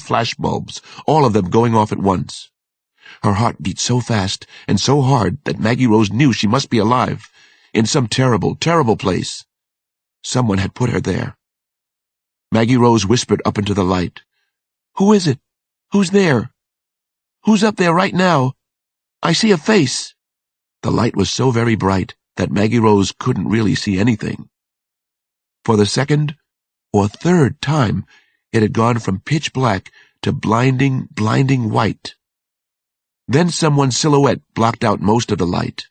flashbulbs, all of them going off at once. Her heart beat so fast and so hard that Maggie Rose knew she must be alive, in some terrible, terrible place. Someone had put her there. Maggie Rose whispered up into the light. "Who is it? Who's there? Who's up there right now? I see a face." The light was so very bright that Maggie Rose couldn't really see anything. For the second or third time, it had gone from pitch black to blinding, blinding white. Then someone's silhouette blocked out most of the light.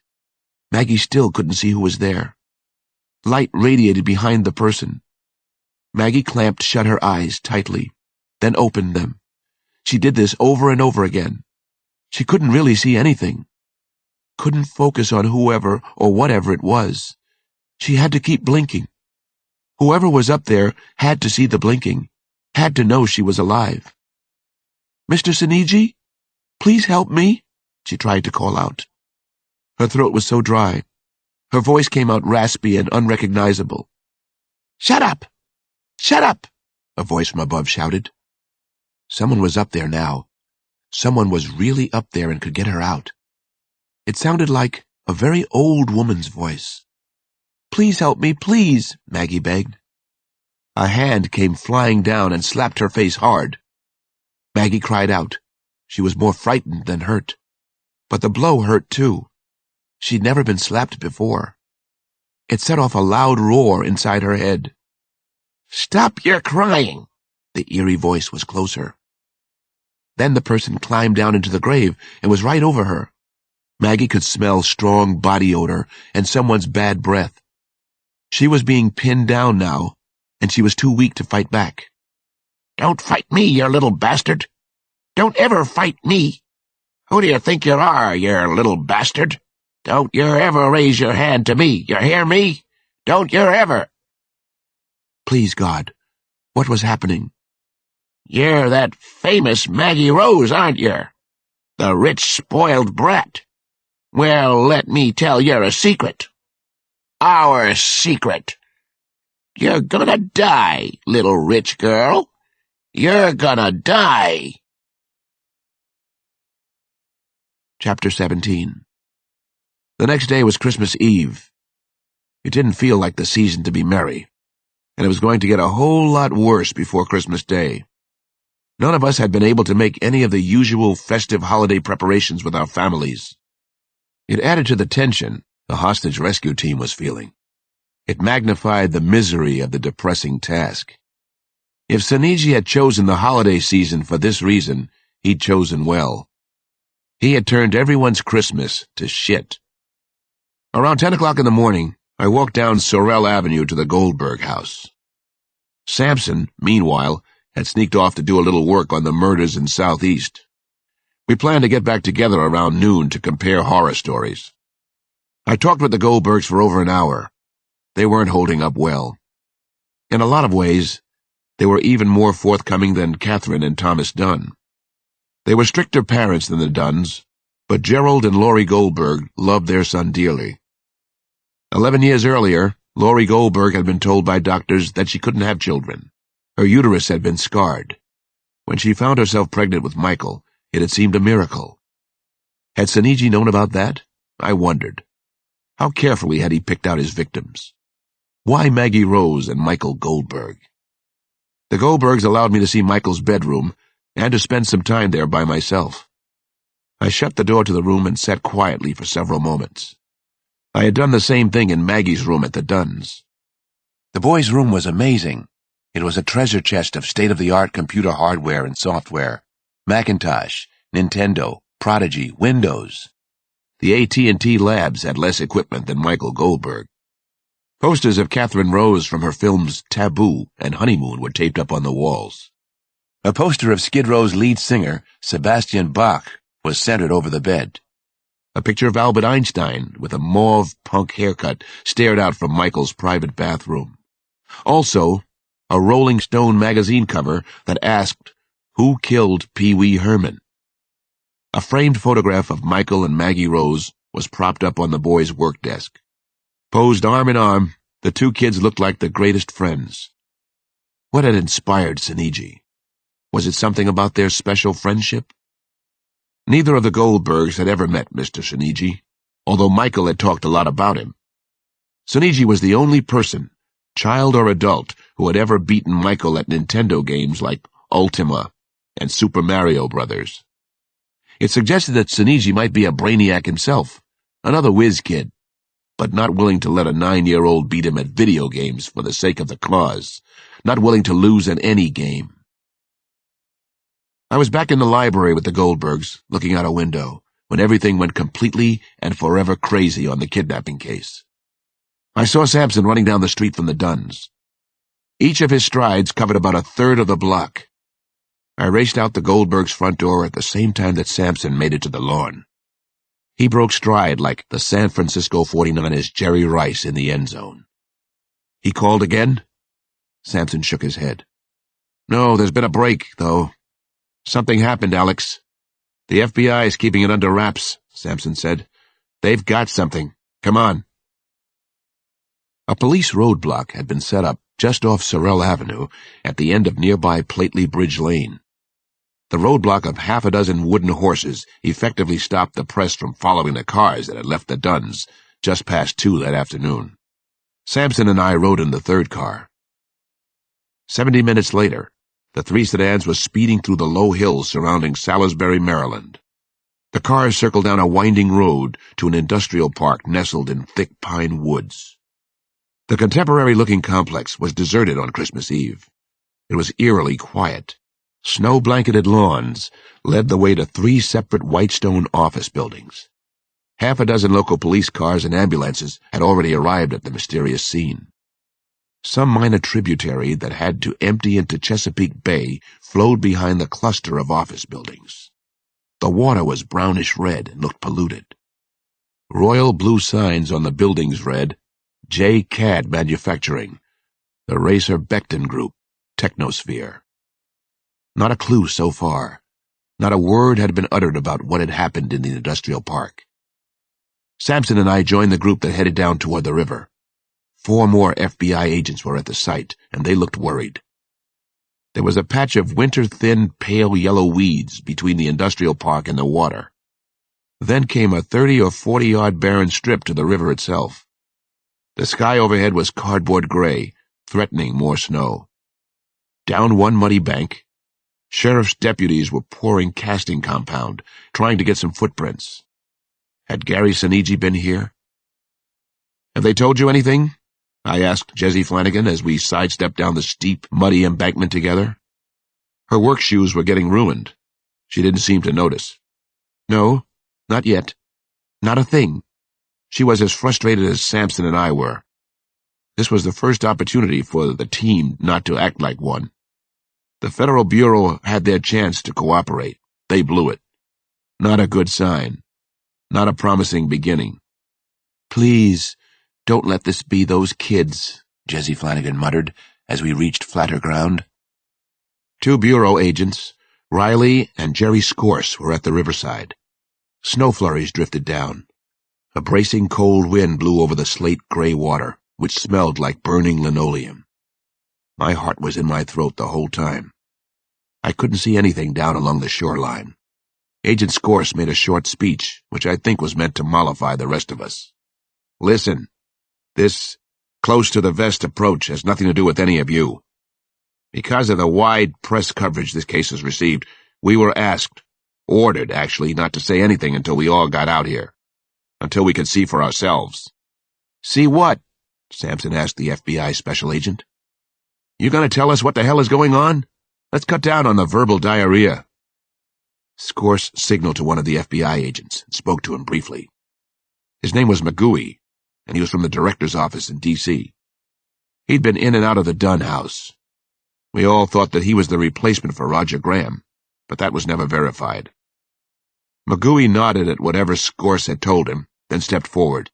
Maggie still couldn't see who was there. Light radiated behind the person. Maggie clamped shut her eyes tightly, then opened them. She did this over and over again. She couldn't really see anything. Couldn't focus on whoever or whatever it was. She had to keep blinking. Whoever was up there had to see the blinking, had to know she was alive. "Mr. Seniji? Please help me," she tried to call out. Her throat was so dry. Her voice came out raspy and unrecognizable. "Shut up! Shut up!" a voice from above shouted. Someone was up there now. Someone was really up there and could get her out. It sounded like a very old woman's voice. "Please help me, please," Maggie begged. A hand came flying down and slapped her face hard. Maggie cried out. She was more frightened than hurt. But the blow hurt too. She'd never been slapped before. It set off a loud roar inside her head. "Stop your crying!" The eerie voice was closer. Then the person climbed down into the grave and was right over her. Maggie could smell strong body odor and someone's bad breath. She was being pinned down now, and she was too weak to fight back. "Don't fight me, you little bastard! Don't ever fight me! Who do you think you are, you little bastard? Don't you ever raise your hand to me, you hear me? Don't you ever!" Please, God, what was happening? "You're that famous Maggie Rose, aren't you? The rich, spoiled brat. Well, let me tell you a secret. Our secret. You're gonna die, little rich girl. You're gonna die." Chapter 17. The next day was Christmas Eve. It didn't feel like the season to be merry, and it was going to get a whole lot worse before Christmas Day. None of us had been able to make any of the usual festive holiday preparations with our families. It added to the tension the hostage rescue team was feeling. It magnified the misery of the depressing task. If Seniji had chosen the holiday season for this reason, he'd chosen well. He had turned everyone's Christmas to shit. Around 10 o'clock in the morning, I walked down Sorrel Avenue to the Goldberg house. Sampson, meanwhile, had sneaked off to do a little work on the murders in Southeast. We planned to get back together around noon to compare horror stories. I talked with the Goldbergs for over an hour. They weren't holding up well. In a lot of ways, they were even more forthcoming than Catherine and Thomas Dunn. They were stricter parents than the Dunns, but Gerald and Laurie Goldberg loved their son dearly. 11 years earlier, Laurie Goldberg had been told by doctors that she couldn't have children. Her uterus had been scarred. When she found herself pregnant with Michael, it had seemed a miracle. Had Seniji known about that? I wondered. How carefully had he picked out his victims? Why Maggie Rose and Michael Goldberg? The Goldbergs allowed me to see Michael's bedroom and to spend some time there by myself. I shut the door to the room and sat quietly for several moments. I had done the same thing in Maggie's room at the Dunns. The boys' room was amazing. It was a treasure chest of state-of-the-art computer hardware and software. Macintosh, Nintendo, Prodigy, Windows. The AT&T labs had less equipment than Michael Goldberg. Posters of Catherine Rose from her films Taboo and Honeymoon were taped up on the walls. A poster of Skid Row's lead singer, Sebastian Bach, was centered over the bed. A picture of Albert Einstein with a mauve punk haircut stared out from Michael's private bathroom. Also, a Rolling Stone magazine cover that asked, "Who killed Pee Wee Herman?" A framed photograph of Michael and Maggie Rose was propped up on the boys' work desk. Posed arm in arm, the two kids looked like the greatest friends. What had inspired Seniji? Was it something about their special friendship? Neither of the Goldbergs had ever met Mr. Suniji, although Michael had talked a lot about him. Suniji was the only person, child or adult, who had ever beaten Michael at Nintendo games like Ultima and Super Mario Brothers. It suggested that Suniji might be a brainiac himself, another whiz kid, but not willing to let a 9-year-old beat him at video games for the sake of the cause, not willing to lose at any game. I was back in the library with the Goldbergs, looking out a window, when everything went completely and forever crazy on the kidnapping case. I saw Sampson running down the street from the Dunns. Each of his strides covered about a third of the block. I raced out the Goldbergs' front door at the same time that Sampson made it to the lawn. He broke stride like the San Francisco 49ers' Jerry Rice in the end zone. He called again? Sampson shook his head. No, there's been a break, though. Something happened, Alex. The FBI is keeping it under wraps, Sampson said. They've got something. Come on. A police roadblock had been set up just off Sorrel Avenue at the end of nearby Plately Bridge Lane. The roadblock of half a dozen wooden horses effectively stopped the press from following the cars that had left the Dunns just past 2 that afternoon. Sampson and I rode in the third car. 70 minutes later, the 3 sedans were speeding through the low hills surrounding Salisbury, Maryland. The cars circled down a winding road to an industrial park nestled in thick pine woods. The contemporary-looking complex was deserted on Christmas Eve. It was eerily quiet. Snow-blanketed lawns led the way to 3 separate white stone office buildings. Half a dozen local police cars and ambulances had already arrived at the mysterious scene. Some minor tributary that had to empty into Chesapeake Bay flowed behind the cluster of office buildings. The water was brownish red and looked polluted. Royal blue signs on the buildings read, J. Cad Manufacturing, the Racer Becton Group, Technosphere. Not a clue so far. Not a word had been uttered about what had happened in the industrial park. Sampson and I joined the group that headed down toward the river. 4 more FBI agents were at the site, and they looked worried. There was a patch of winter-thin, pale yellow weeds between the industrial park and the water. Then came a 30 or 40-yard barren strip to the river itself. The sky overhead was cardboard gray, threatening more snow. Down one muddy bank, sheriff's deputies were pouring casting compound, trying to get some footprints. Had Gary Suniji been here? Have they told you anything? I asked Jessie Flanagan as we sidestepped down the steep, muddy embankment together. Her work shoes were getting ruined. She didn't seem to notice. No, not yet. Not a thing. She was as frustrated as Sampson and I were. This was the first opportunity for the team not to act like one. The Federal Bureau had their chance to cooperate. They blew it. Not a good sign. Not a promising beginning. Please, don't let this be those kids, Jessie Flanagan muttered as we reached flatter ground. 2 Bureau agents, Riley and Jerry Scorse, were at the riverside. Snow flurries drifted down. A bracing cold wind blew over the slate-gray water, which smelled like burning linoleum. My heart was in my throat the whole time. I couldn't see anything down along the shoreline. Agent Scorse made a short speech, which I think was meant to mollify the rest of us. Listen. This close-to-the-vest approach has nothing to do with any of you. Because of the wide press coverage this case has received, we were ordered, actually, not to say anything until we all got out here. Until we could see for ourselves. See what? Sampson asked the FBI special agent. You gonna tell us what the hell is going on? Let's cut down on the verbal diarrhea. Scorse signaled to one of the FBI agents and spoke to him briefly. His name was McGooey, and he was from the director's office in D.C. He'd been in and out of the Dunn house. We all thought that he was the replacement for Roger Graham, but that was never verified. McGooey nodded at whatever Scorse had told him, then stepped forward.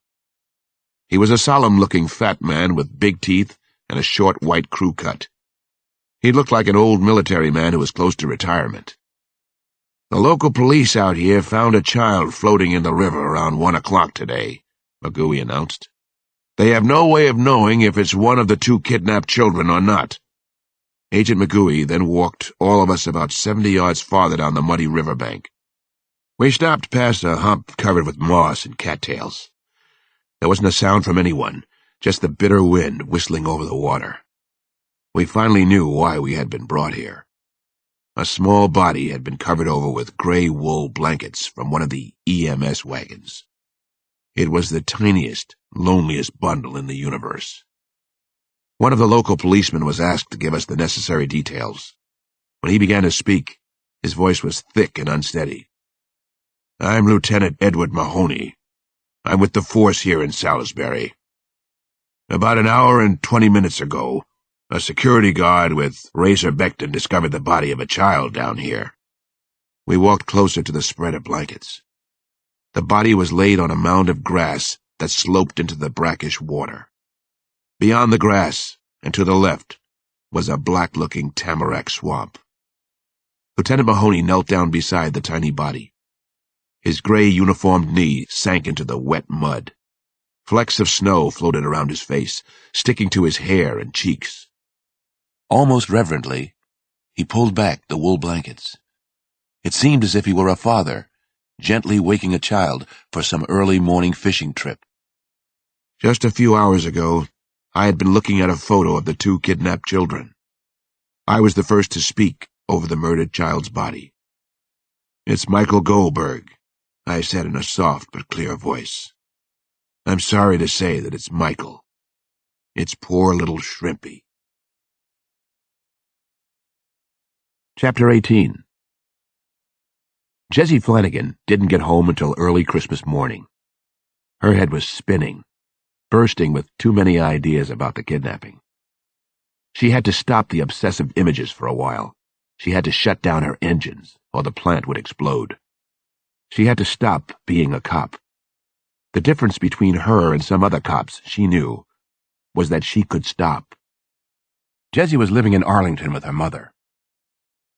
He was a solemn-looking fat man with big teeth and a short white crew cut. He looked like an old military man who was close to retirement. The local police out here found a child floating in the river around 1 o'clock today, McGooey announced. They have no way of knowing if it's one of the 2 kidnapped children or not. Agent McGooey then walked all of us about 70 yards farther down the muddy riverbank. We stopped past a hump covered with moss and cattails. There wasn't a sound from anyone, just the bitter wind whistling over the water. We finally knew why we had been brought here. A small body had been covered over with gray wool blankets from one of the EMS wagons. It was the tiniest, loneliest bundle in the universe. One of the local policemen was asked to give us the necessary details. When he began to speak, his voice was thick and unsteady. "I'm Lieutenant Edward Mahoney. I'm with the force here in Salisbury. About an hour and 20 minutes ago, a security guard with Razor Becton discovered the body of a child down here." We walked closer to the spread of blankets. The body was laid on a mound of grass that sloped into the brackish water. Beyond the grass, and to the left, was a black-looking tamarack swamp. Lieutenant Mahoney knelt down beside the tiny body. His gray uniformed knee sank into the wet mud. Flecks of snow floated around his face, sticking to his hair and cheeks. Almost reverently, he pulled back the wool blankets. It seemed as if he were a father, gently waking a child for some early morning fishing trip. Just a few hours ago, I had been looking at a photo of the 2 kidnapped children. I was the first to speak over the murdered child's body. "It's Michael Goldberg," I said in a soft but clear voice. "I'm sorry to say that it's Michael. It's poor little Shrimpy." Chapter 18. Jessie Flanagan didn't get home until early Christmas morning. Her head was spinning, bursting with too many ideas about the kidnapping. She had to stop the obsessive images for a while. She had to shut down her engines, or the plant would explode. She had to stop being a cop. The difference between her and some other cops, she knew, was that she could stop. Jessie was living in Arlington with her mother.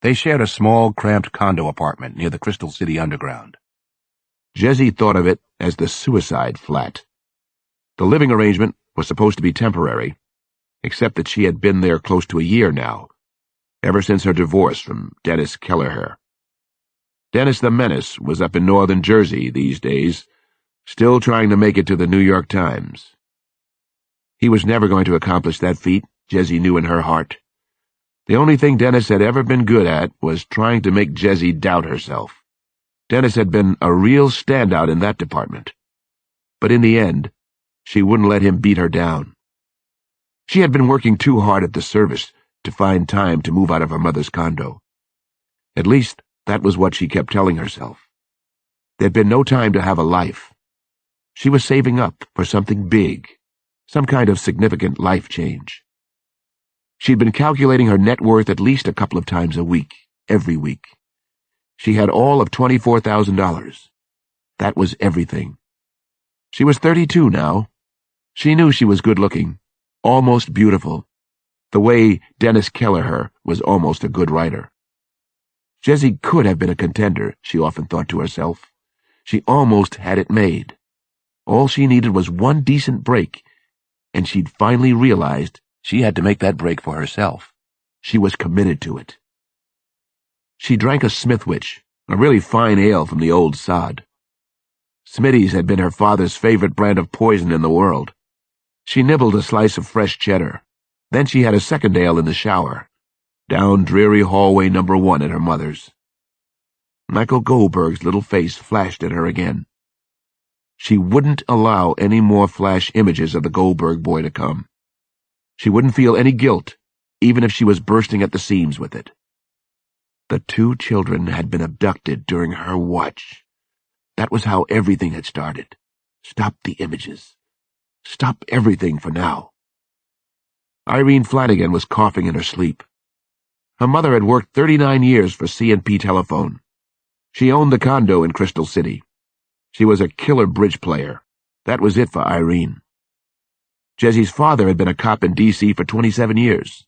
They shared a small, cramped condo apartment near the Crystal City Underground. Jessie thought of it as the suicide flat. The living arrangement was supposed to be temporary, except that she had been there close to a year now, ever since her divorce from Dennis Kelleher. Dennis the Menace was up in northern Jersey these days, still trying to make it to the New York Times. He was never going to accomplish that feat, Jessie knew in her heart. The only thing Dennis had ever been good at was trying to make Jessie doubt herself. Dennis had been a real standout in that department. But in the end, she wouldn't let him beat her down. She had been working too hard at the service to find time to move out of her mother's condo. At least, that was what she kept telling herself. There'd been no time to have a life. She was saving up for something big, some kind of significant life change. She'd been calculating her net worth at least a couple of times a week, every week. She had all of $24,000. That was everything. She was 32 now. She knew she was good-looking, almost beautiful, the way Dennis Kelleher was almost a good writer. Jessie could have been a contender, she often thought to herself. She almost had it made. All she needed was one decent break, and she'd finally realized she had to make that break for herself. She was committed to it. She drank a Smithwich, a really fine ale from the old sod. Smitty's had been her father's favorite brand of poison in the world. She nibbled a slice of fresh cheddar. Then she had a second ale in the shower, down dreary hallway number 1 at her mother's. Michael Goldberg's little face flashed at her again. She wouldn't allow any more flash images of the Goldberg boy to come. She wouldn't feel any guilt, even if she was bursting at the seams with it. The 2 children had been abducted during her watch. That was how everything had started. Stop the images. Stop everything for now. Irene Flanagan was coughing in her sleep. Her mother had worked 39 years for C&P Telephone. She owned the condo in Crystal City. She was a killer bridge player. That was it for Irene. Jessie's father had been a cop in D.C. for 27 years.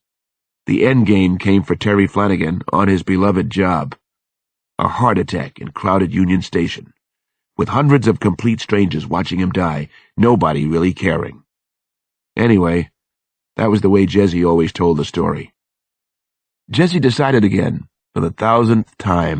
The end game came for Terry Flanagan on his beloved job. A heart attack in crowded Union Station, with hundreds of complete strangers watching him die, nobody really caring. Anyway, that was the way Jessie always told the story. Jessie decided again, for the 1000th time.